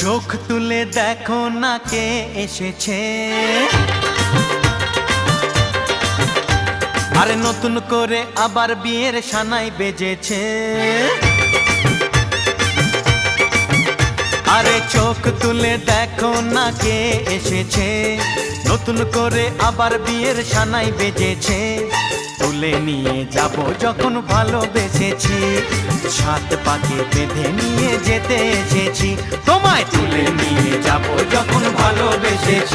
চোখ তুলে দেখো না কে এসেছে, আরে নতুন করে আবার বিয়ের সানাই বেজেছে। আরে চোখ তুলে দেখো না কে এসেছে, নতুন করে আবার বিয়ের সানাই বেজেছে। তুলে নিয়ে যাব যখন ভালোবেসেছি, সাত পাকে বেঁধে নিয়ে যেতে এসেছি। তোমায় তুলে নিয়ে যাব যখন ভালোবেসেছি।